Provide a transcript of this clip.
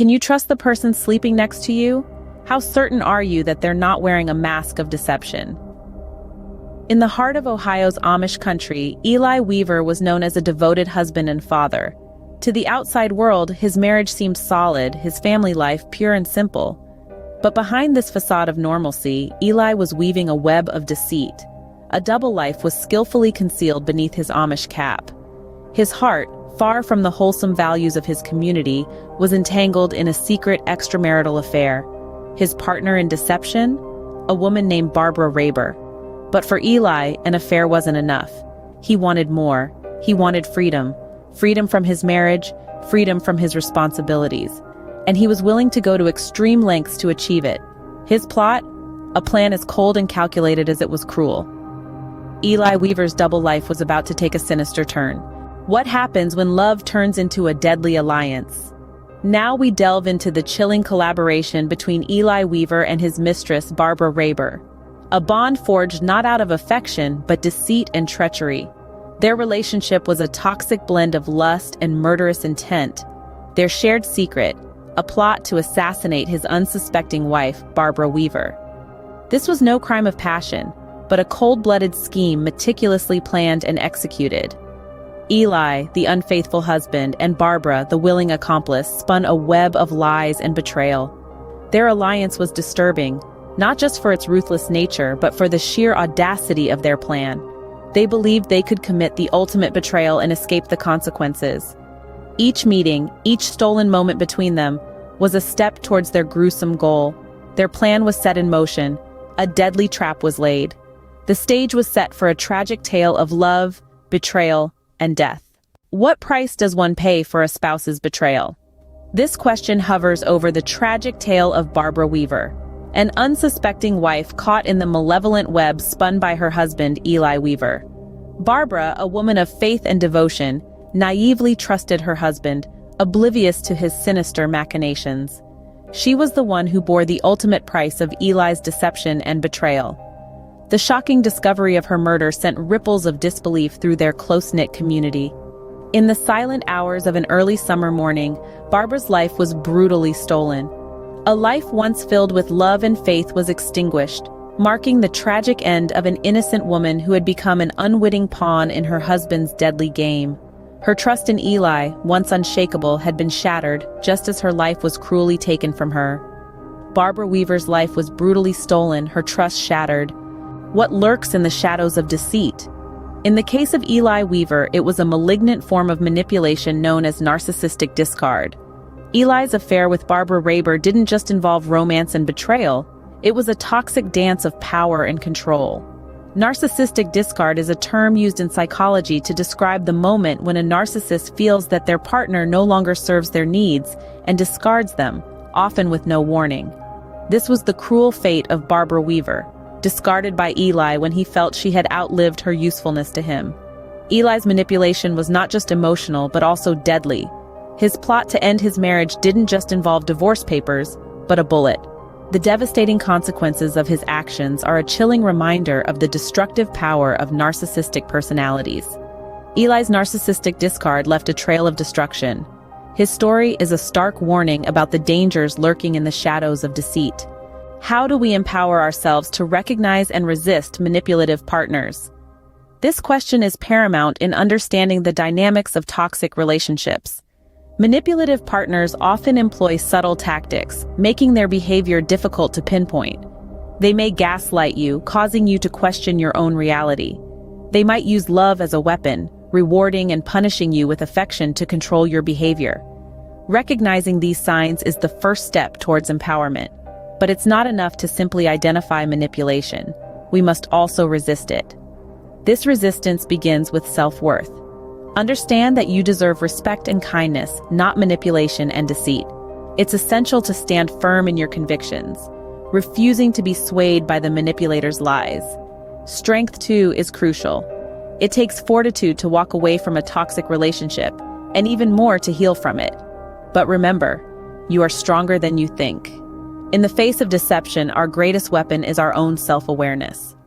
Can you trust the person sleeping next to you? How certain are you that they're not wearing a mask of deception? In the heart of Ohio's Amish country, Eli Weaver was known as a devoted husband and father. To the outside world, his marriage seemed solid, his family life pure and simple. But behind this facade of normalcy, Eli was weaving a web of deceit. A double life was skillfully concealed beneath his Amish cap. His heart, far from the wholesome values of his community, was entangled in a secret extramarital affair. His partner in deception? A woman named Barbara Raber. But for Eli, an affair wasn't enough. He wanted more. He wanted freedom. Freedom from his marriage, freedom from his responsibilities. And he was willing to go to extreme lengths to achieve it. His plot? A plan as cold and calculated as it was cruel. Eli Weaver's double life was about to take a sinister turn. What happens when love turns into a deadly alliance? Now we delve into the chilling collaboration between Eli Weaver and his mistress, Barbara Raber. A bond forged not out of affection, but deceit and treachery. Their relationship was a toxic blend of lust and murderous intent. Their shared secret, a plot to assassinate his unsuspecting wife, Barbara Weaver. This was no crime of passion, but a cold-blooded scheme meticulously planned and executed. Eli, the unfaithful husband, and Barbara, the willing accomplice, spun a web of lies and betrayal. Their alliance was disturbing, not just for its ruthless nature, but for the sheer audacity of their plan. They believed they could commit the ultimate betrayal and escape the consequences. Each meeting, each stolen moment between them, was a step towards their gruesome goal. Their plan was set in motion. A deadly trap was laid. The stage was set for a tragic tale of love, betrayal, and death. What price does one pay for a spouse's betrayal? This question hovers over the tragic tale of Barbara Weaver, an unsuspecting wife caught in the malevolent web spun by her husband, Eli Weaver. Barbara, a woman of faith and devotion, naively trusted her husband, oblivious to his sinister machinations. She was the one who bore the ultimate price of Eli's deception and betrayal. The shocking discovery of her murder sent ripples of disbelief through their close-knit community. In the silent hours of an early summer morning, Barbara's life was brutally stolen. A life once filled with love and faith was extinguished, marking the tragic end of an innocent woman who had become an unwitting pawn in her husband's deadly game. Her trust in Eli, once unshakable, had been shattered, just as her life was cruelly taken from her. Barbara Weaver's life was brutally stolen, her trust shattered. What lurks in the shadows of deceit? In the case of Eli Weaver, it was a malignant form of manipulation known as narcissistic discard. Eli's affair with Barbara Raber didn't just involve romance and betrayal, it was a toxic dance of power and control. Narcissistic discard is a term used in psychology to describe the moment when a narcissist feels that their partner no longer serves their needs and discards them, often with no warning. This was the cruel fate of Barbara Weaver, discarded by Eli when he felt she had outlived her usefulness to him. Eli's manipulation was not just emotional but also deadly. His plot to end his marriage didn't just involve divorce papers, but a bullet. The devastating consequences of his actions are a chilling reminder of the destructive power of narcissistic personalities. Eli's narcissistic discard left a trail of destruction. His story is a stark warning about the dangers lurking in the shadows of deceit. How do we empower ourselves to recognize and resist manipulative partners? This question is paramount in understanding the dynamics of toxic relationships. Manipulative partners often employ subtle tactics, making their behavior difficult to pinpoint. They may gaslight you, causing you to question your own reality. They might use love as a weapon, rewarding and punishing you with affection to control your behavior. Recognizing these signs is the first step towards empowerment. But it's not enough to simply identify manipulation. We must also resist it. This resistance begins with self-worth. Understand that you deserve respect and kindness, not manipulation and deceit. It's essential to stand firm in your convictions, refusing to be swayed by the manipulator's lies. Strength, too, is crucial. It takes fortitude to walk away from a toxic relationship, and even more to heal from it. But remember, you are stronger than you think. In the face of deception, our greatest weapon is our own self-awareness.